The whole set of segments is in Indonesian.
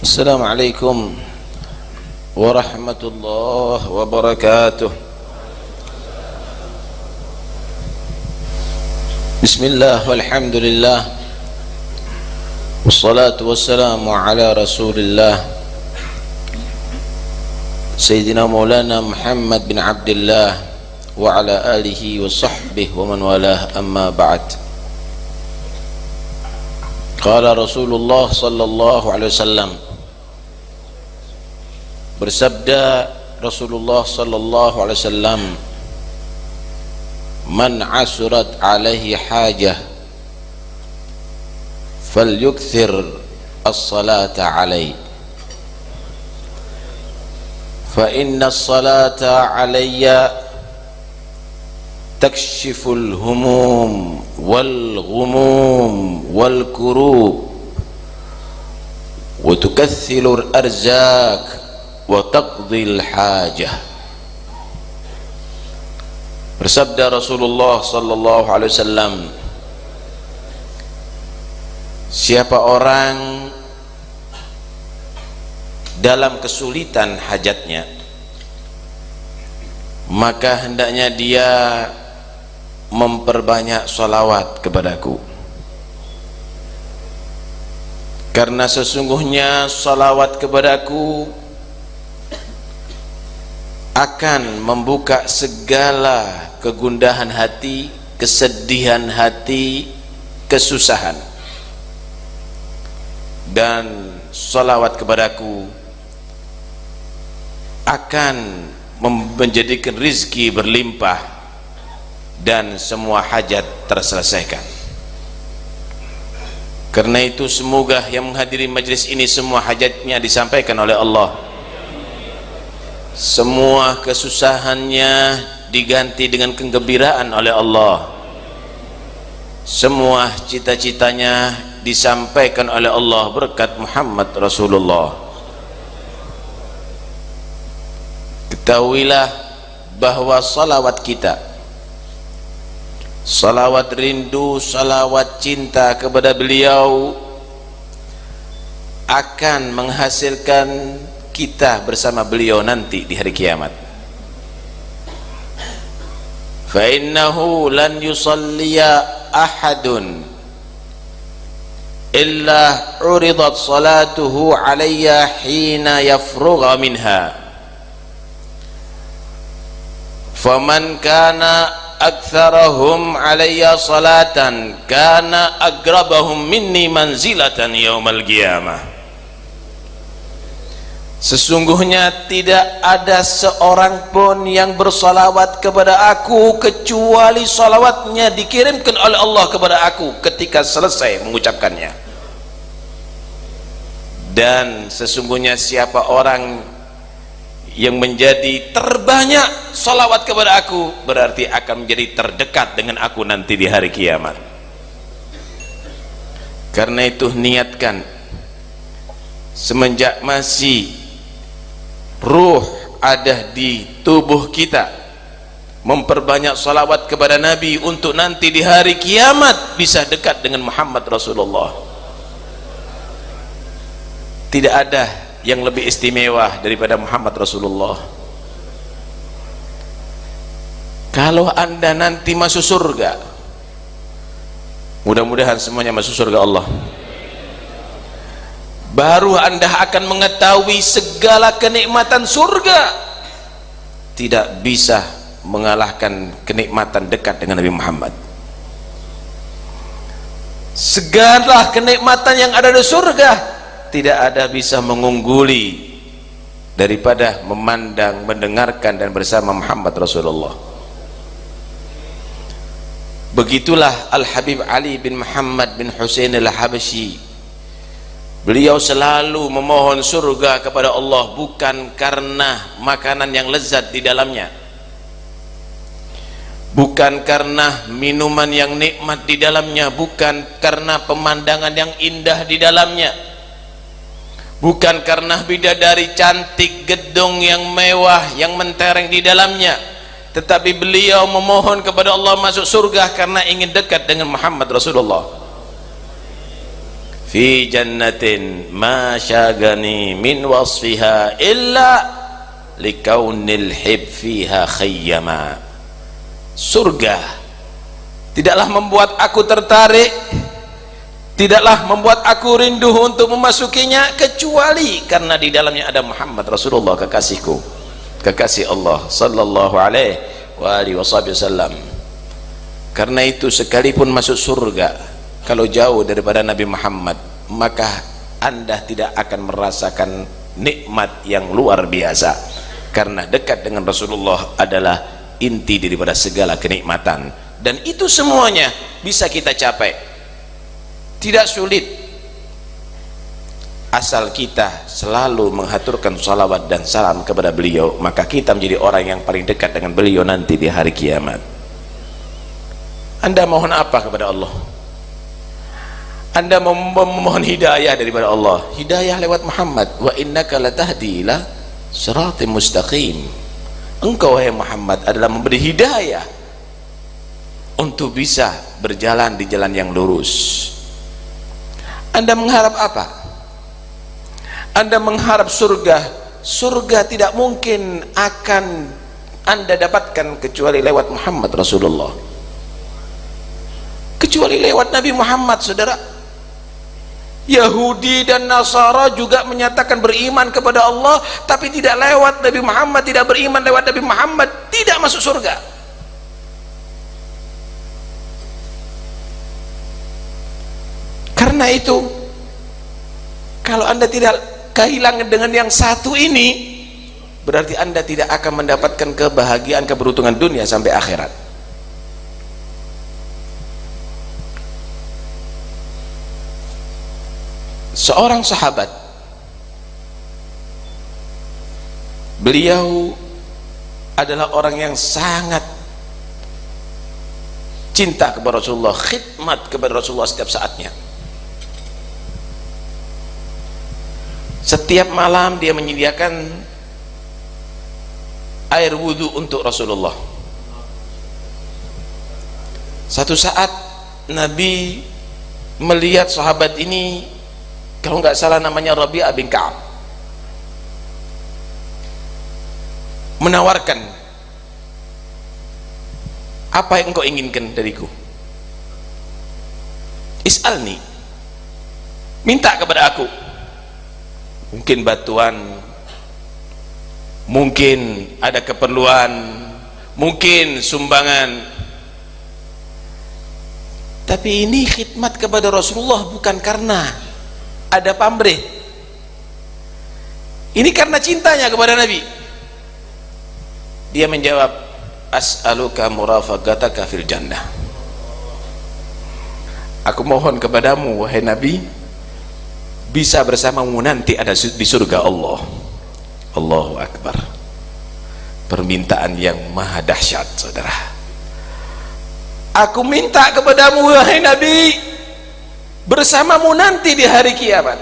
Assalamualaikum warahmatullahi wabarakatuh. Bismillah walhamdulillah wassalatu wassalamu ala rasulillah Sayyidina Maulana Muhammad bin Abdullah wa ala alihi wa sahbihi wa man walah, amma ba'd. Qala Rasulullah sallallahu alaihi wasallam, bersabda Rasulullah sallallahu alaihi wasallam, man asurat alaihi hajah falyukthir as-salata alaihi fa inna as-salata alayya takshiful humum wal ghumum wal kurub wa tukaththilur arzak wa taqdil hajah. Bersabda Rasulullah sallallahu alaihi wasallam, siapa orang dalam kesulitan hajatnya, maka hendaknya dia memperbanyak salawat kepadaku, karena sesungguhnya salawat kepadaku akan membuka segala kegundahan hati, kesedihan hati, kesusahan. Dan salawat kepadaku akan menjadikan rizki berlimpah dan semua hajat terselesaikan. Karena itu semoga yang menghadiri majlis ini semua hajatnya disampaikan oleh Allah, semua kesusahannya diganti dengan kegembiraan oleh Allah, semua cita-citanya disampaikan oleh Allah berkat Muhammad Rasulullah. Ketahuilah bahwa salawat kita, salawat rindu, salawat cinta kepada beliau akan menghasilkan kita bersama beliau nanti di hari kiamat. Fa innahu lan yusalliya ahadun illa uridat salatuhu alayya hina yafrugha minha, faman kana aktsarahum alayya salatan kana aqrabahum minni manzilatan yaumal qiyamah. Sesungguhnya tidak ada seorang pun yang bersalawat kepada aku kecuali salawatnya dikirimkan oleh Allah kepada aku ketika selesai mengucapkannya. Dan sesungguhnya siapa orang yang menjadi terbanyak salawat kepada aku berarti akan menjadi terdekat dengan aku nanti di hari kiamat. Karena itu niatkan semenjak masih ruh ada di tubuh kita, memperbanyak salawat kepada Nabi untuk nanti di hari kiamat bisa dekat dengan Muhammad Rasulullah. Tidak ada yang lebih istimewa daripada Muhammad Rasulullah. Kalau anda nanti masuk surga, mudah-mudahan semuanya masuk surga Allah, baru anda akan mengetahui segala kenikmatan surga. Tidak bisa mengalahkan kenikmatan dekat dengan Nabi Muhammad. Segala kenikmatan yang ada di surga tidak ada bisa mengungguli daripada memandang, mendengarkan dan bersama Muhammad Rasulullah. Begitulah Al-Habib Ali bin Muhammad bin Husain Al-Habsyi. Beliau selalu memohon surga kepada Allah bukan karena makanan yang lezat di dalamnya, bukan karena minuman yang nikmat di dalamnya, bukan karena pemandangan yang indah di dalamnya, bukan karena bidadari cantik, gedung yang mewah yang mentereng di dalamnya, tetapi beliau memohon kepada Allah masuk surga karena ingin dekat dengan Muhammad Rasulullah. fi jannatin ma syagani min wasfiha illa likaunil hib fiha khayyama. Surga tidaklah membuat aku tertarik, tidaklah membuat aku rindu untuk memasukinya, kecuali karena di dalamnya ada Muhammad Rasulullah, kekasihku, kekasih Allah sallallahu alaihi wasallam. Karena itu sekalipun masuk surga, kalau jauh daripada Nabi Muhammad, maka Anda tidak akan merasakan nikmat yang luar biasa, karena dekat dengan Rasulullah adalah inti daripada segala kenikmatan. Dan itu semuanya bisa kita capai, tidak sulit, asal kita selalu menghaturkan salawat dan salam kepada beliau, maka kita menjadi orang yang paling dekat dengan beliau nanti di hari kiamat. Anda mohon apa kepada Allah? Anda memohon hidayah daripada Allah, hidayah lewat Muhammad. Wa innaka latahdi ila siratim mustaqim. Engkau wahai Muhammad adalah memberi hidayah untuk bisa berjalan di jalan yang lurus. Anda mengharap apa? Anda mengharap surga. Surga tidak mungkin akan Anda dapatkan kecuali lewat Muhammad Rasulullah, kecuali lewat Nabi Muhammad. Saudara, Yahudi dan Nasara juga menyatakan beriman kepada Allah, tapi tidak lewat Nabi Muhammad, tidak beriman lewat Nabi Muhammad, tidak masuk surga. Karena itu, kalau Anda tidak kehilangan dengan yang satu ini, berarti Anda tidak akan mendapatkan kebahagiaan, keberuntungan dunia sampai akhirat. Seorang sahabat, beliau adalah orang yang sangat cinta kepada Rasulullah, khidmat kepada Rasulullah setiap saatnya. Setiap malam dia menyediakan air wudhu untuk Rasulullah. Satu saat Nabi melihat sahabat ini, kalau nggak salah namanya Rabi'ah bin Ka'ab, menawarkan, apa yang engkau inginkan dariku? Is'alni, minta kepada aku. Mungkin bantuan, mungkin ada keperluan, mungkin sumbangan. Tapi ini khidmat kepada Rasulullah bukan karena ada pamrih, ini karena cintanya kepada Nabi. Dia menjawab, as'aluka murafaqataka fil jannah. Aku mohon kepadamu wahai Nabi, bisa bersamamu nanti ada di surga Allah. Allahu Akbar. Permintaan yang maha dahsyat, saudara. Aku minta kepadamu wahai Nabi, bersamamu nanti di hari kiamat,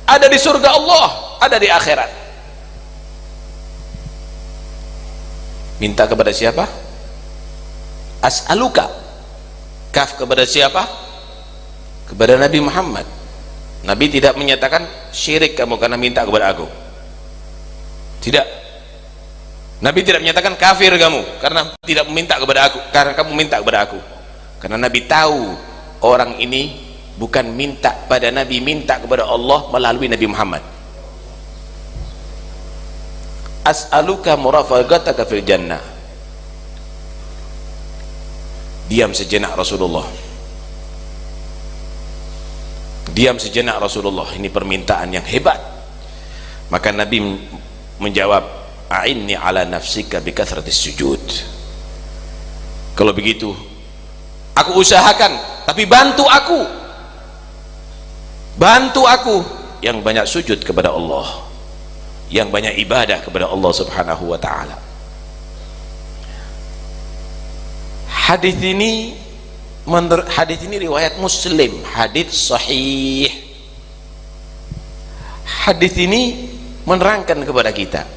ada di surga Allah, ada di akhirat. Minta kepada siapa? As'aluka. Kaf kepada siapa? Kepada Nabi Muhammad. Nabi tidak menyatakan syirik kamu karena minta kepada aku, tidak. Nabi tidak menyatakan kafir kamu karena tidak meminta kepada aku, karena kamu minta kepada aku. Karena Nabi tahu orang ini bukan minta pada Nabi, minta kepada Allah melalui Nabi Muhammad. As'aluka murafaqataka fil jannah. Diam sejenak Rasulullah. Diam sejenak Rasulullah. Ini permintaan yang hebat. Maka Nabi menjawab, a'inni ala nafsika bi kathratis sujud. Kalau begitu aku usahakan, tapi bantu aku yang banyak sujud kepada Allah, yang banyak ibadah kepada Allah subhanahu wa ta'ala. Hadis ini riwayat Muslim, hadis sahih. Hadis ini menerangkan kepada kita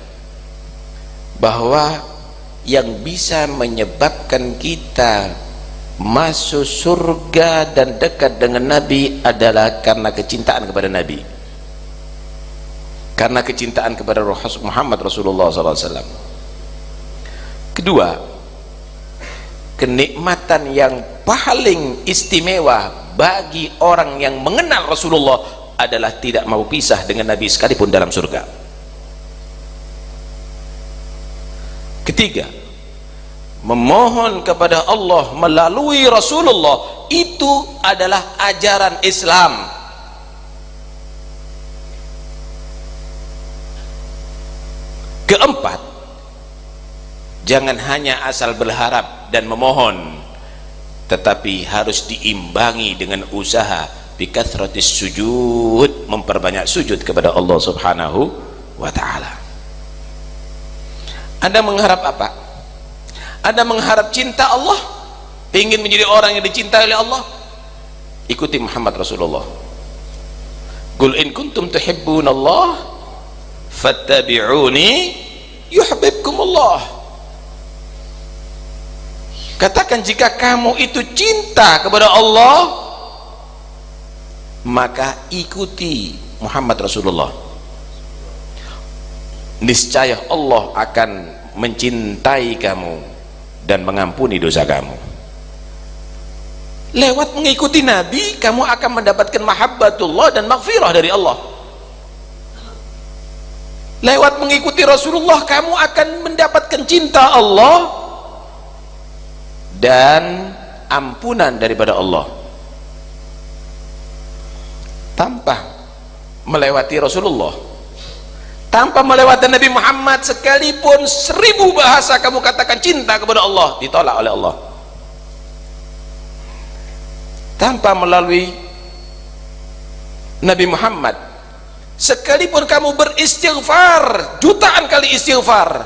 bahwa yang bisa menyebabkan kita masuk surga dan dekat dengan Nabi adalah karena kecintaan kepada Nabi, karena kecintaan kepada Muhammad Rasulullah SAW. Kedua, kenikmatan yang paling istimewa bagi orang yang mengenal Rasulullah adalah tidak mau pisah dengan Nabi sekalipun dalam surga. Ketiga, memohon kepada Allah melalui Rasulullah, itu adalah ajaran Islam. Keempat, jangan hanya asal berharap dan memohon, tetapi harus diimbangi dengan usaha bikathratis sujud, memperbanyak sujud kepada Allah Subhanahu wa ta'ala. Anda mengharap apa? Anda mengharap cinta Allah, ingin menjadi orang yang dicintai oleh Allah, ikuti Muhammad Rasulullah. Qul in kuntum tuhibbunallah fattabi'uni yuhibbukumullah. Katakan, jika kamu itu cinta kepada Allah, maka ikuti Muhammad Rasulullah. Niscaya Allah akan mencintai kamu dan mengampuni dosa kamu. Lewat mengikuti Nabi, kamu akan mendapatkan mahabbatullah dan maghfirah dari Allah. Lewat mengikuti Rasulullah, kamu akan mendapatkan cinta Allah dan ampunan daripada Allah. Tanpa melewati Rasulullah, tanpa melewati Nabi Muhammad, sekalipun 1000 bahasa kamu katakan cinta kepada Allah, ditolak oleh Allah. Tanpa melalui Nabi Muhammad, sekalipun kamu beristighfar jutaan kali istighfar,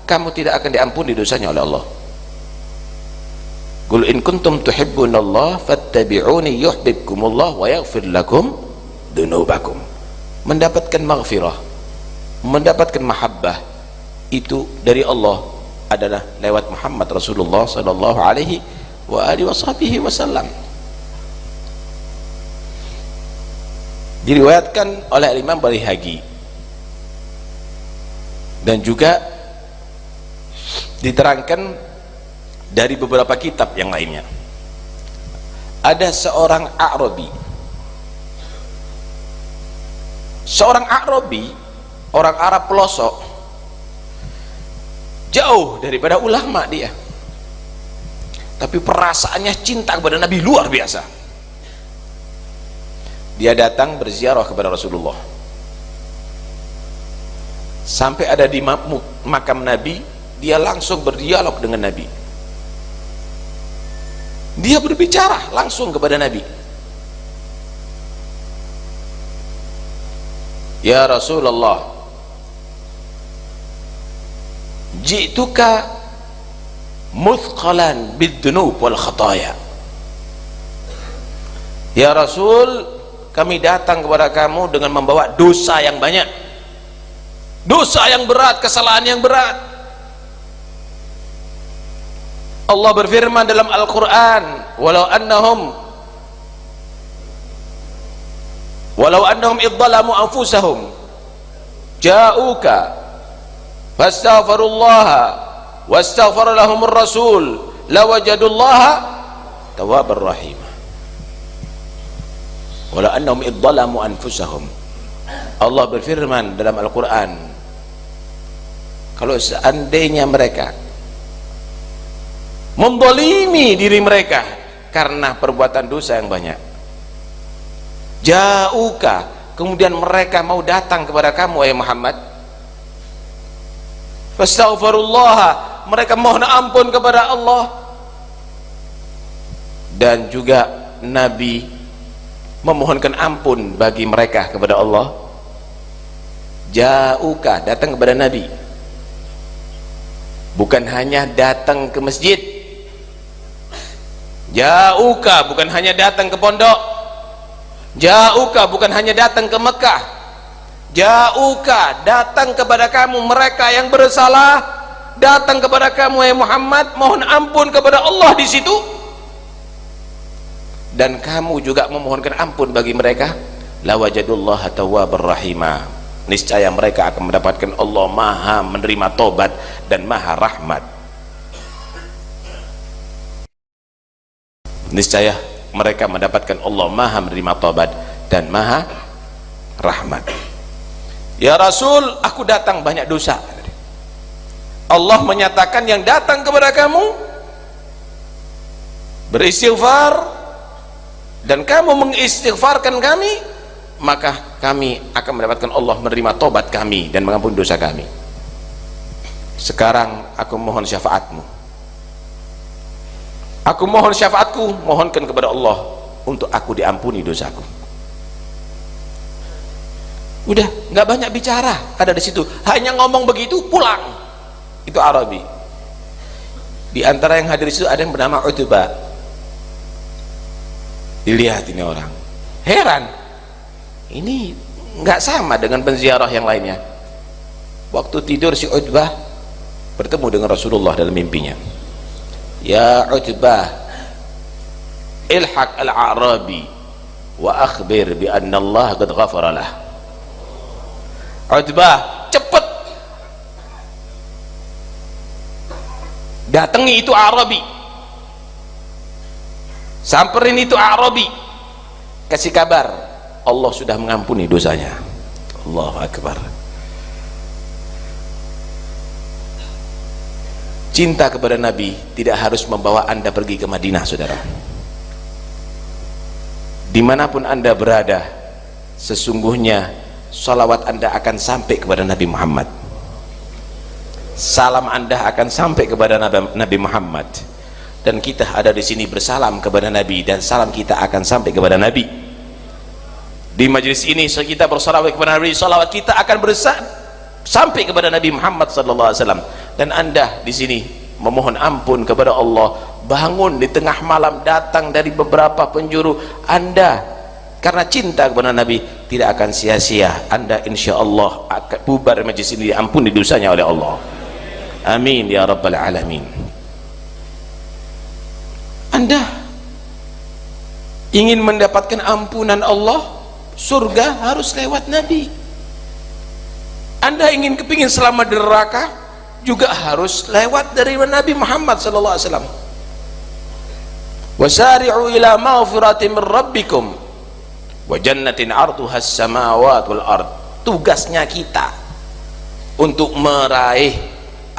kamu tidak akan diampuni dosanya oleh Allah. Qul in kuntum tuhibbunallah fattabi'uni yuhibbukumullah wa yaghfir lakum dunubakum. Mendapatkan maghfirah, mendapatkan mahabbah itu dari Allah adalah lewat Muhammad Rasulullah sallallahu alaihi wa alihi wasallam. Diriwayatkan oleh Imam Baihaqi dan juga diterangkan dari beberapa kitab yang lainnya. Ada seorang A'rabi, orang Arab pelosok, jauh daripada ulama dia, tapi perasaannya cinta kepada Nabi luar biasa. Dia datang berziarah kepada Rasulullah, sampai ada di makam Nabi, dia langsung berdialog dengan Nabi. Dia berbicara langsung kepada Nabi. Ya Rasulullah, ji'tuka muthqalan bid-dunub wal khataya. Ya Rasul, kami datang kepada kamu dengan membawa dosa yang banyak, dosa yang berat, kesalahan yang berat. Allah berfirman dalam Al-Quran, walau annahum idzalamu anfusahum ja'uka fastaghfirullaha wastaghfara lahumur rasul lawajadullaha tawwabar rahim. Walau annahum idzalamu anfusahum, Allah berfirman dalam Al-Quran, kalau seandainya mereka mendolimi diri mereka karena perbuatan dosa yang banyak, ja'uka, kemudian mereka mau datang kepada kamu wahai Muhammad, fastaghfirullah, mereka mohon ampun kepada Allah, dan juga Nabi memohonkan ampun bagi mereka kepada Allah. Ja'uka, datang kepada Nabi, bukan hanya datang ke masjid. Ja'uka, bukan hanya datang ke pondok. Ja'uka, bukan hanya datang ke Mekah. Ja'uka, datang kepada kamu, mereka yang bersalah, datang kepada kamu ya Muhammad, mohon ampun kepada Allah di situ, dan kamu juga memohonkan ampun bagi mereka, lawajadullaha tawwabar rahima, niscaya mereka akan mendapatkan Allah maha menerima tobat dan maha rahmat. Niscaya mereka mendapatkan Allah maha menerima tobat dan maha rahmat. Ya Rasul, aku datang banyak dosa. Allah menyatakan yang datang kepada kamu beristighfar dan kamu mengistighfarkan kami, maka kami akan mendapatkan Allah menerima tobat kami dan mengampuni dosa kami. Sekarang aku mohon syafaatmu, aku mohon syafaatku, mohonkan kepada Allah untuk aku diampuni dosaku. Udah, nggak banyak bicara, ada di situ, hanya ngomong begitu pulang. Itu Arabi. Di antara yang hadir di situ ada yang bernama Utbah. Dilihat ini orang, heran, ini nggak sama dengan penziarah yang lainnya. Waktu tidur si Utbah bertemu dengan Rasulullah dalam mimpinya. Ya Utbah, ilhaq al-a'rabi wa akhbir bi anna Allah qad ghafara lah. Utbah, cepet datangi itu Arabi, samperin itu Arabi, kasih kabar Allah sudah mengampuni dosanya. Allahu Akbar. Cinta kepada Nabi tidak harus membawa Anda pergi ke Madinah, saudara. Dimanapun Anda berada, sesungguhnya salawat Anda akan sampai kepada Nabi Muhammad, salam Anda akan sampai kepada Nabi Muhammad, dan kita ada di sini bersalam kepada Nabi dan salam kita akan sampai kepada Nabi. Di majelis ini kita bersalawat kepada Nabi, salawat kita akan sampai kepada Nabi Muhammad sallallahu alaihi wasallam. Dan Anda di sini memohon ampun kepada Allah, bangun di tengah malam datang dari beberapa penjuru Anda karena cinta kepada Nabi, tidak akan sia-sia. Anda insya Allah akan bubar majelis ini, diampuni dosanya oleh Allah. Amin ya rabbal alamin. Anda ingin mendapatkan ampunan Allah, surga harus lewat Nabi. Anda ingin kepingin selamat dari neraka, juga harus lewat dari Nabi Muhammad sallallahu alaihi wasallam. Wasari'u ila maghfiratin min rabbikum wa jannatin 'arduha as-samawati wal ard. Tugasnya kita untuk meraih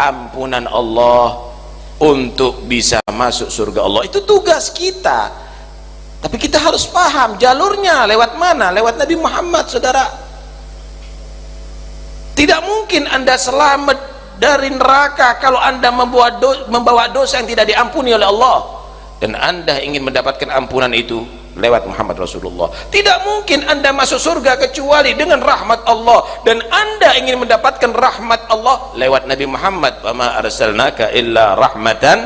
ampunan Allah, untuk bisa masuk surga Allah, itu tugas kita. Tapi kita harus paham jalurnya lewat mana, lewat Nabi Muhammad, saudara. Tidak mungkin Anda selamat dari neraka kalau Anda membawa dosa yang tidak diampuni oleh Allah, dan Anda ingin mendapatkan ampunan itu lewat Muhammad Rasulullah. Tidak mungkin Anda masuk surga kecuali dengan rahmat Allah, dan Anda ingin mendapatkan rahmat Allah lewat Nabi Muhammad. Wa ma arsalnaka illa rahmatan,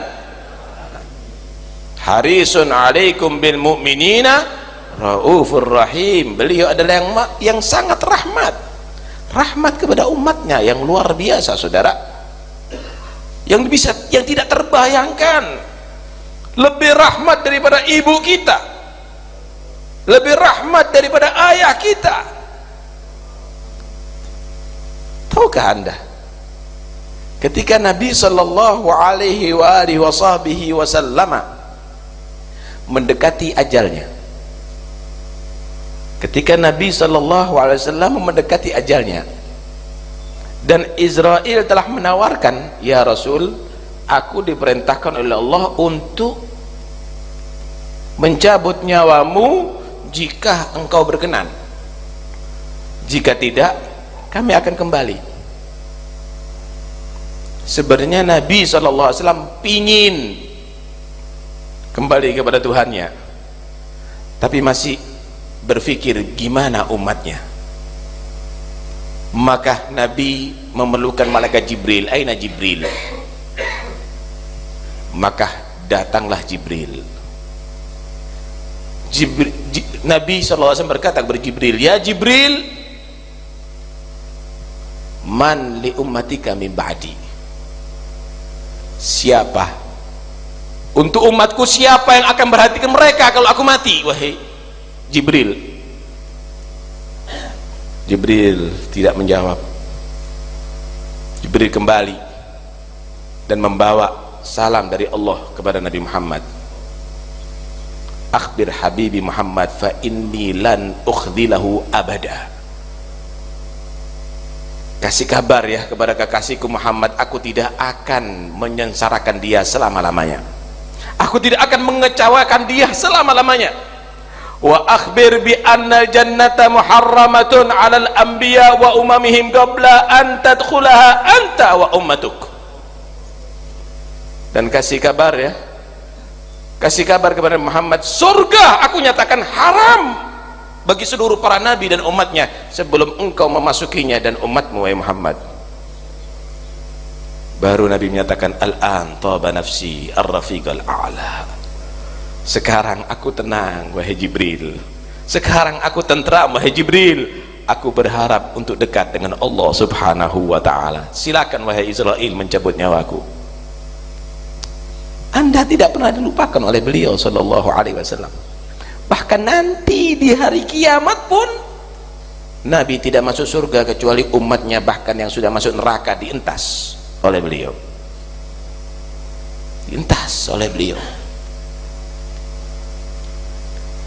harisun alaikum bil mu'minina raufur rahim. Beliau adalah yang sangat rahmat kepada umatnya, yang luar biasa, saudara, yang tidak terbayangkan. Lebih rahmat daripada ibu kita, lebih rahmat daripada ayah kita. Tahukah Anda, ketika Nabi sallallahu alaihi wasallam mendekati ajalnya, ketika Nabi sallallahu alaihi wasallam mendekati ajalnya dan Israel telah menawarkan, ya Rasul, aku diperintahkan oleh Allah untuk mencabut nyawamu jika engkau berkenan, jika tidak kami akan kembali. Sebenarnya Nabi SAW pingin kembali kepada Tuhannya, tapi masih berpikir gimana umatnya. Maka Nabi memerlukan malaikat Jibril. Aina Jibril? Maka datanglah Jibril. Nabi SAW berkata kepada Jibril, ya Jibril, man li ummatika min ba'di, Siapa untuk umatku, siapa yang akan perhatikan mereka kalau aku mati? Wahai Jibril. Jibril tidak menjawab. Jibril kembali dan membawa salam dari Allah kepada Nabi Muhammad. Akhbir habibi Muhammad fa inni lan ukhdilahu abada. Kasih kabar ya kepada kekasihku Muhammad, aku tidak akan menyengsarakan dia selama-lamanya, aku tidak akan mengecewakan dia selama-lamanya. Wa akhbir bi anna jannata muharramatun 'alal anbiya wa umamihim qabla an tadkhulaha anta wa ummatuk. Dan kasih kabar ya, kasih kabar kepada Muhammad, surga aku nyatakan haram bagi seluruh para nabi dan umatnya sebelum engkau memasukinya dan umatmu wahai Muhammad. Baru Nabi menyatakan, al-an taba nafsi ar-rafiqal a'la. Sekarang aku tenang wahai Jibril, sekarang aku tentram wahai Jibril, aku berharap untuk dekat dengan Allah subhanahu wa ta'ala. Silakan wahai Israel mencabut nyawaku. Anda tidak pernah dilupakan oleh beliau sallallahu alaihi wasallam. Bahkan nanti di hari kiamat pun Nabi tidak masuk surga kecuali umatnya, bahkan yang sudah masuk neraka dientas oleh beliau, dientas oleh beliau.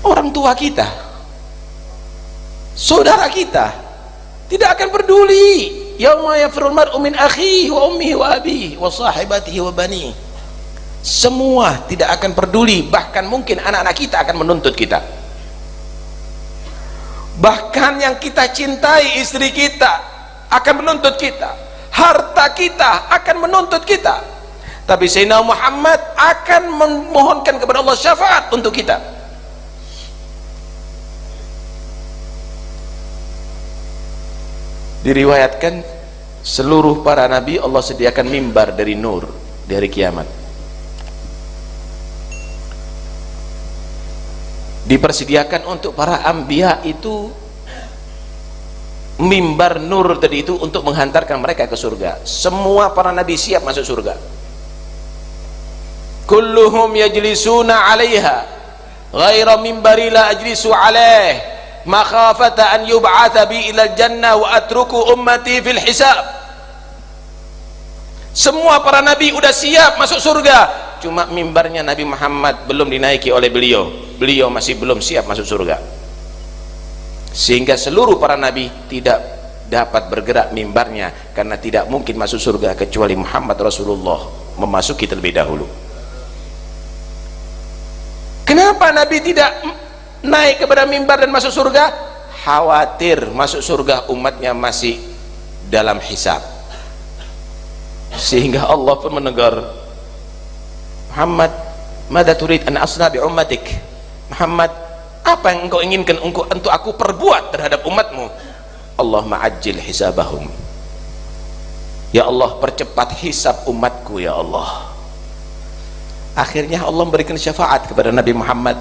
Orang tua kita, saudara kita tidak akan peduli. Yauma yafirul mar'u min akhihi wa ummihi wa abihi wa sahibatihi wa banihi. Semua tidak akan peduli, bahkan mungkin anak-anak kita akan menuntut kita, bahkan yang kita cintai, istri kita akan menuntut kita, harta kita akan menuntut kita. Tapi Sayyidina Muhammad akan memohonkan kepada Allah syafaat untuk kita. Diriwayatkan seluruh para nabi Allah sediakan mimbar dari nur di hari kiamat. Dipersediakan untuk para anbiya itu mimbar nur tadi itu untuk menghantarkan mereka ke surga. Semua para nabi siap masuk surga. Kulluhum yajlisuna 'alaiha ghaira mimbari la ajlisu 'alaih makhafata an yub'atha bi ila jannah wa atruku ummati fil hisab. Semua para nabi udah siap masuk surga, cuma mimbarnya Nabi Muhammad belum dinaiki oleh beliau. Beliau masih belum siap masuk surga, sehingga seluruh para nabi tidak dapat bergerak mimbarnya, karena tidak mungkin masuk surga kecuali Muhammad Rasulullah memasuki terlebih dahulu. Kenapa nabi tidak naik kepada mimbar dan masuk surga? Khawatir masuk surga umatnya masih dalam hisab, sehingga Allah pun menegur Muhammad, madza turid an asna bi ummatik. Muhammad, apa yang engkau inginkan untuk aku perbuat terhadap umatmu? Allahumma ajil hisabahum, ya Allah percepat hisab umatku ya Allah. Akhirnya Allah memberikan syafaat kepada Nabi Muhammad.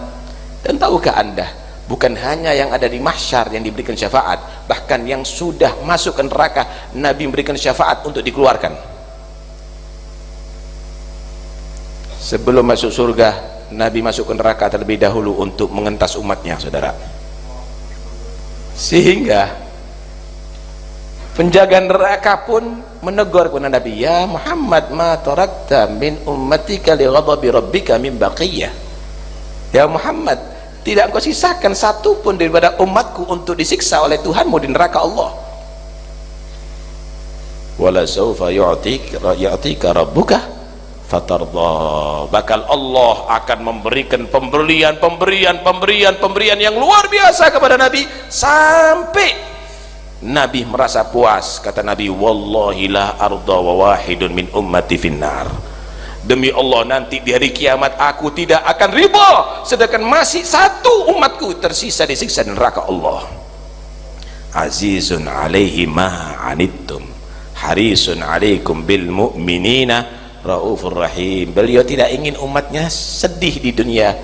Dan tahukah anda, bukan hanya yang ada di mahsyar yang diberikan syafaat, bahkan yang sudah masuk ke neraka Nabi memberikan syafaat untuk dikeluarkan. Sebelum masuk surga Nabi masuk ke neraka terlebih dahulu untuk mengentas umatnya, saudara. Sehingga penjaga neraka pun menegur kepada Nabi, ya Muhammad, ma tarakta min ummatika li ghadabi rabbika min baqiyah. Ya Muhammad, tidak engkau sisakan satu pun daripada umatku untuk disiksa oleh Tuhanmu di neraka Allah. Wala sawfa yu'tika rabbuka fatarda. Bakal Allah akan memberikan pemberian yang luar biasa kepada Nabi, sampai Nabi merasa puas. Kata Nabi, wallahi la arda wa wahidun min ummati finnar. Demi Allah, nanti di hari kiamat aku tidak akan riba sedangkan masih satu umatku tersisa disiksa di neraka Allah. Azizun alaihi ma anittum harisun alaikum bil mu'minina Raufur Rahim. Beliau tidak ingin umatnya sedih di dunia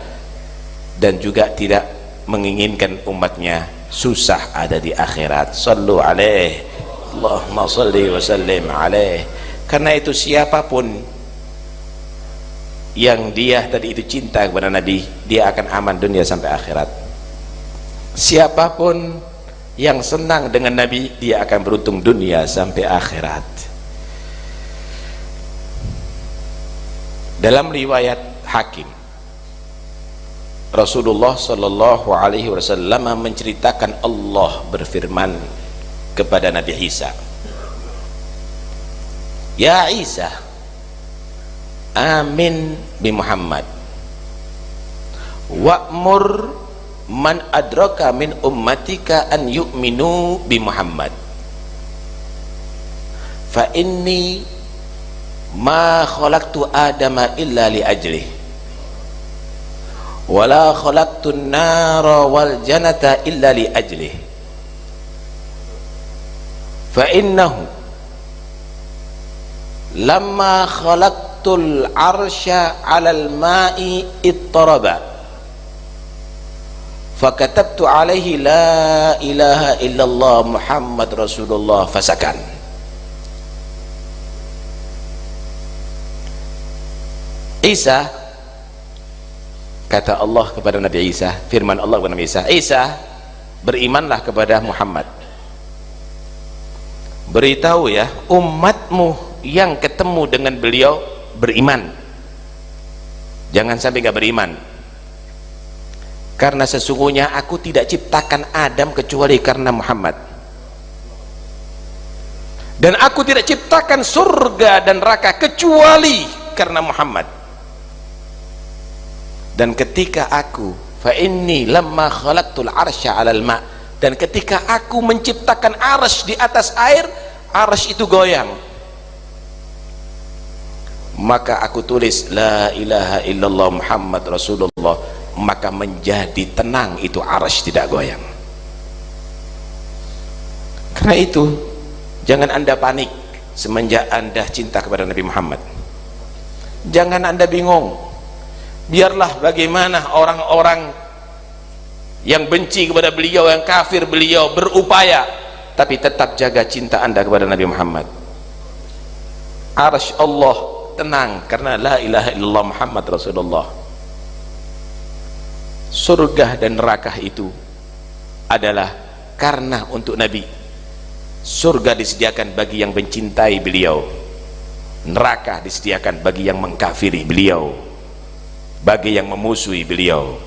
dan juga tidak menginginkan umatnya susah ada di akhirat. Sallu alaihi, Allahumma salli wa sallim alaihi. Karena itu siapapun yang dia tadi itu cinta kepada Nabi, dia akan aman dunia sampai akhirat. Siapapun yang senang dengan Nabi, dia akan beruntung dunia sampai akhirat. Dalam riwayat Hakim, Rasulullah sallallahu alaihi wasallam menceritakan Allah berfirman kepada Nabi Isa, "Ya Isa, amin bi Muhammad wa'mur man adraka min ummatika an yu'minu bi Muhammad fa inni ma khalaqtu adama illa li ajlih wa la khalaqtu an-nara wal jannata illa li ajlih fa innahu lamma khalaqtul arsya 'alal ma'i ittaraba fakatabtu alaihi la ilaha illallah Muhammad Rasulullah fasakan." Isa, kata Allah kepada Nabi Isa, firman Allah kepada Nabi Isa, "Isa, berimanlah kepada Muhammad, beritahu ya umatmu yang ketemu dengan beliau beriman, jangan sampai gak beriman, karena sesungguhnya aku tidak ciptakan Adam kecuali karena Muhammad, dan aku tidak ciptakan surga dan neraka kecuali karena Muhammad, dan ketika aku fa inni lamma khalaqtul arsya 'alal ma', dan ketika aku menciptakan arsy di atas air, arsy itu goyang, maka aku tulis la ilaha illallah Muhammad Rasulullah, maka menjadi tenang itu arsy, tidak goyang. Karena itu jangan Anda panik semenjak Anda cinta kepada Nabi Muhammad. Jangan Anda bingung. Biarlah bagaimana orang-orang yang benci kepada beliau, yang kafir beliau berupaya, tapi tetap jaga cinta Anda kepada Nabi Muhammad. Arsy Allah tenang karena la ilaha illallah Muhammad Rasulullah. Surga dan neraka itu adalah karena untuk Nabi. Surga disediakan bagi yang mencintai beliau, neraka disediakan bagi yang mengkafiri beliau, bagi yang memusuhi beliau.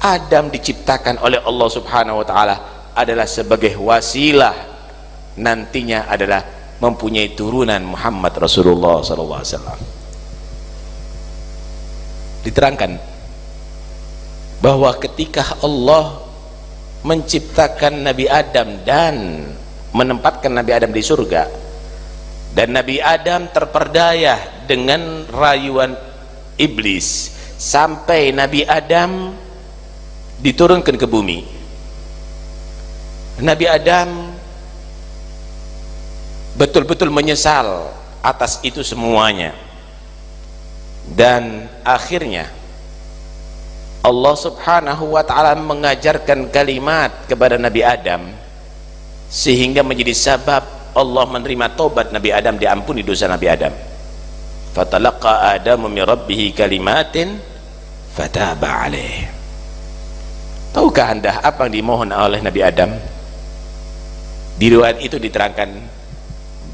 Adam diciptakan oleh Allah subhanahu wa ta'ala adalah sebagai wasilah, nantinya adalah mempunyai turunan Muhammad Rasulullah SAW. Diterangkan bahwa ketika Allah menciptakan Nabi Adam dan menempatkan Nabi Adam di surga, dan Nabi Adam terperdaya dengan rayuan iblis sampai Nabi Adam diturunkan ke bumi, Nabi Adam betul-betul menyesal atas itu semuanya, dan akhirnya Allah subhanahu wa ta'ala mengajarkan kalimat kepada Nabi Adam sehingga menjadi sabab Allah menerima tobat Nabi Adam, diampuni dosa Nabi Adam. Fatalaqa Adamu min rabbih kalimatin fataba alaih. Tahukah Anda apa yang dimohon oleh Nabi Adam? Di riwayat itu diterangkan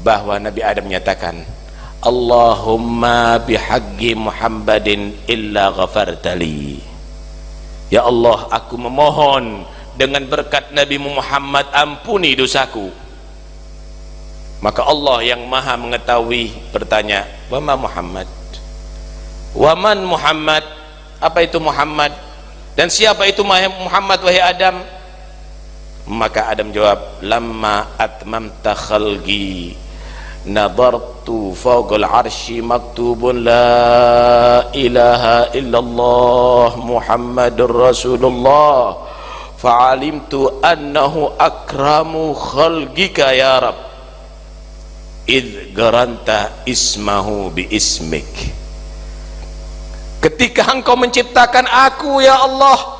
bahwa Nabi Adam menyatakan, Allahumma bihaqqi Muhammadin illa ghafartali. Ya Allah, aku memohon dengan berkat Nabi Muhammad, ampuni dosaku. Maka Allah yang maha mengetahui bertanya, wama Muhammad, waman Muhammad, apa itu Muhammad, dan siapa itu Muhammad wahai Adam? Maka Adam jawab, lamma atmamta khalqi nadartu fawqal arsy maktubun la ilaha illallah Muhammadur Rasulullah fa'alimtu annahu akramu khalqika ya Rab idh garanta ismahu bi ismik. Ketika engkau menciptakan aku ya Allah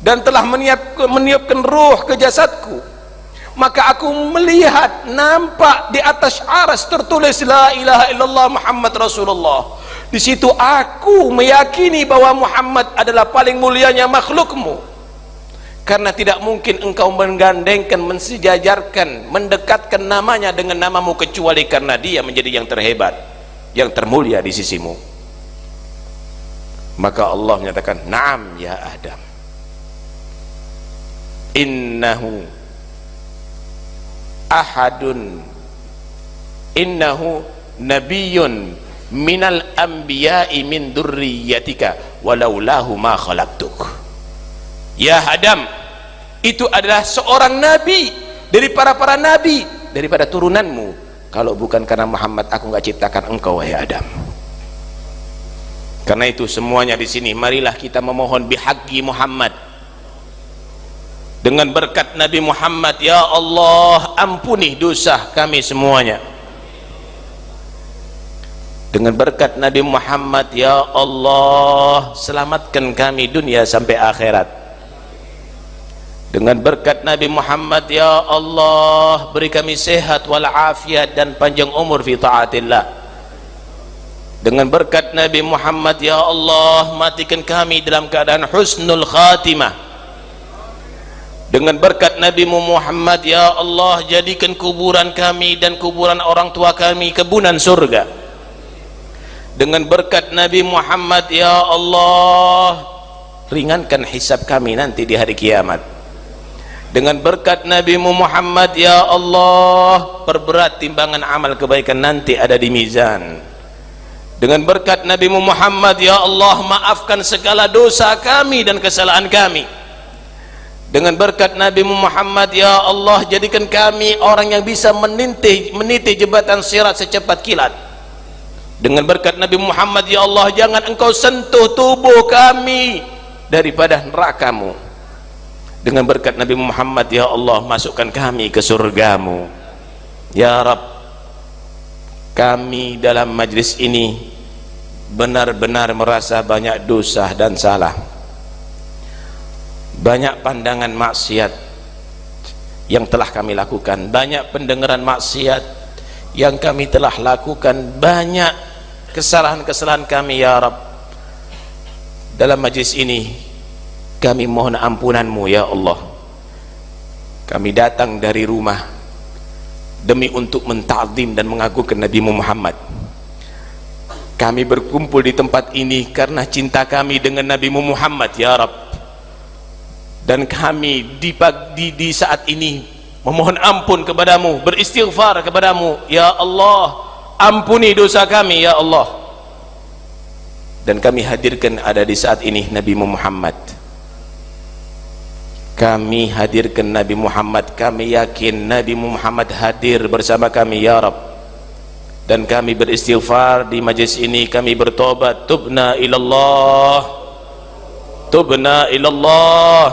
dan telah meniupkan ruh ke jasadku, maka aku melihat nampak di atas aras tertulis la ilaha illallah Muhammad Rasulullah, Di situ aku meyakini bahwa Muhammad adalah paling mulianya makhlukmu, karena tidak mungkin engkau menggandengkan, mensejajarkan, mendekatkan namanya dengan namamu kecuali karena dia menjadi yang terhebat, yang termulia di sisimu. Maka Allah menyatakan, "Na'am ya Adam, innahu nabiyyun minal anbiya'i min dzurriyyatika walaulahu ma khalaqtuk." Ya Adam, itu adalah seorang nabi dari para nabi daripada turunanmu. Kalau bukan karena Muhammad, aku nggak ciptakan engkau, wahai Adam. Karena itu semuanya di sini, marilah kita memohon bihaqqi Muhammad, dengan berkat Nabi Muhammad. Ya Allah, ampuni dosa kami semuanya. Dengan berkat Nabi Muhammad, ya Allah, selamatkan kami dunia sampai akhirat. Dengan berkat Nabi Muhammad, ya Allah, beri kami sehat walafiat dan panjang umur fi taatillah. Dengan berkat Nabi Muhammad, ya Allah, matikan kami dalam keadaan husnul khatimah. Dengan berkat Nabi Muhammad, ya Allah, jadikan kuburan kami dan kuburan orang tua kami kebunan surga. Dengan berkat Nabi Muhammad, ya Allah, ringankan hisab kami nanti di hari kiamat. Dengan berkat Nabi Muhammad, ya Allah, perberat timbangan amal kebaikan nanti ada di mizan. Dengan berkat Nabi Muhammad, ya Allah, maafkan segala dosa kami dan kesalahan kami. Dengan berkat Nabi Muhammad, ya Allah, jadikan kami orang yang bisa meniti jembatan sirat secepat kilat. Dengan berkat Nabi Muhammad, ya Allah, jangan engkau sentuh tubuh kami daripada neraka-Mu. Dengan berkat Nabi Muhammad, ya Allah, masukkan kami ke surga-Mu. Ya Rabb, kami dalam majlis ini benar-benar merasa banyak dosa dan salah, banyak pandangan maksiat yang telah kami lakukan, banyak pendengaran maksiat yang kami telah lakukan, banyak kesalahan-kesalahan kami. Ya Rabb, dalam majlis ini kami mohon ampunan-Mu, ya Allah. Kami datang dari rumah demi untuk menta'zim dan mengagungkan Nabi Muhammad. Kami berkumpul di tempat ini karena cinta kami dengan Nabi Muhammad, ya Rabb. Dan kami di saat ini memohon ampun kepadamu, beristighfar kepadamu, ya Allah, ampuni dosa kami, ya Allah. Dan kami hadirkan ada di saat ini Nabi Muhammad. Kami hadirkan Nabi Muhammad, kami yakin Nabi Muhammad hadir bersama kami, ya Rabb. Dan kami beristighfar di majlis ini, kami bertobat, tubna ilallah, tubna ilallah,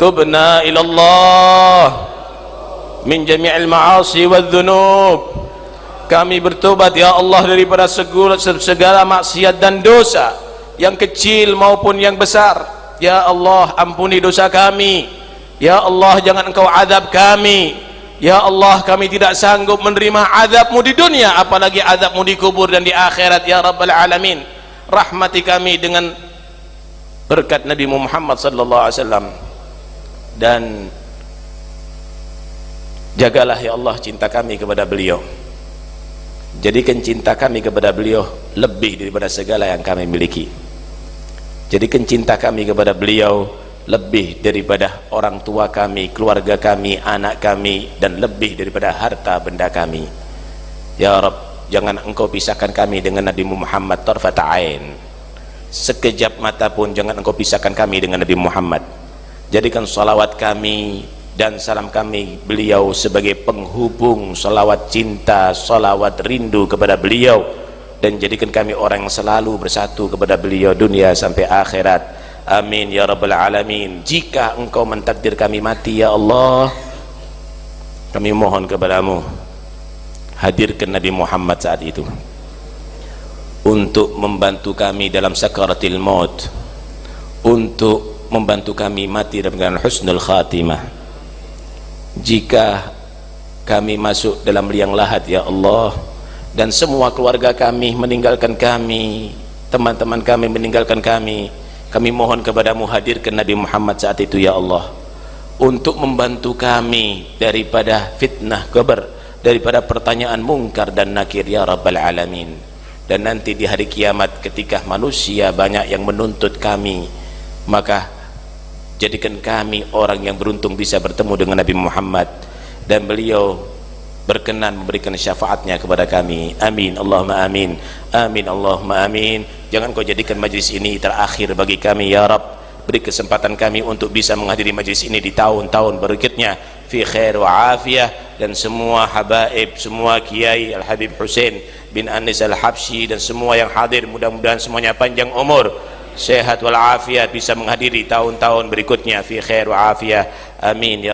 tubna ilallah min jami'il ma'asi wal dhunub. Kami bertobat, ya Allah, daripada segala maksiat dan dosa, yang kecil maupun yang besar. Ya Allah, ampuni dosa kami. Ya Allah, jangan engkau azab kami. Ya Allah, kami tidak sanggup menerima azab-Mu di dunia, apalagi azab-Mu di kubur dan di akhirat, ya Rabbal Alamin. Rahmati kami dengan berkat Nabi Muhammad sallallahu alaihi wasallam, dan jagalah ya Allah cinta kami kepada beliau. Jadikan cinta kami kepada beliau lebih daripada segala yang kami miliki. Jadikan cinta kami kepada beliau lebih daripada orang tua kami, keluarga kami, anak kami, dan lebih daripada harta benda kami. Ya Rabb, jangan engkau pisahkan kami dengan Nabi Muhammad tarfata ain. Sekejap mata pun jangan engkau pisahkan kami dengan Nabi Muhammad. Jadikan salawat kami dan salam kami beliau sebagai penghubung salawat cinta, salawat rindu kepada beliau, dan jadikan kami orang yang selalu bersatu kepada beliau dunia sampai akhirat. Amin ya Rabbal Alamin. Jika engkau mentakdir kami mati, ya Allah, kami mohon kepadamu, hadirkan Nabi Muhammad saat itu untuk membantu kami dalam sakaratil maut, untuk membantu kami mati dengan husnul khatimah. Jika kami masuk dalam liang lahat, ya Allah, dan semua keluarga kami meninggalkan kami, teman-teman kami meninggalkan kami mohon kepadamu hadirkan Nabi Muhammad saat itu ya Allah, untuk membantu kami daripada fitnah kubur, daripada pertanyaan mungkar dan nakir ya Rabbal Alamin. Dan nanti di hari kiamat ketika manusia banyak yang menuntut kami, maka jadikan kami orang yang beruntung bisa bertemu dengan Nabi Muhammad dan beliau berkenan memberikan syafaatnya kepada kami. Amin Allahumma amin, amin Allahumma amin. Jangan kau jadikan majlis ini terakhir bagi kami ya Rabb, beri kesempatan kami untuk bisa menghadiri majlis ini di tahun-tahun berikutnya fi khair wa afiyah. Dan semua habaib, semua kiai Al-Habib Hussein bin Anis Al-Habsyi dan semua yang hadir, mudah-mudahan semuanya panjang umur, sehat wal afiyah, bisa menghadiri tahun-tahun berikutnya fi khair wa afiyah. Amin ya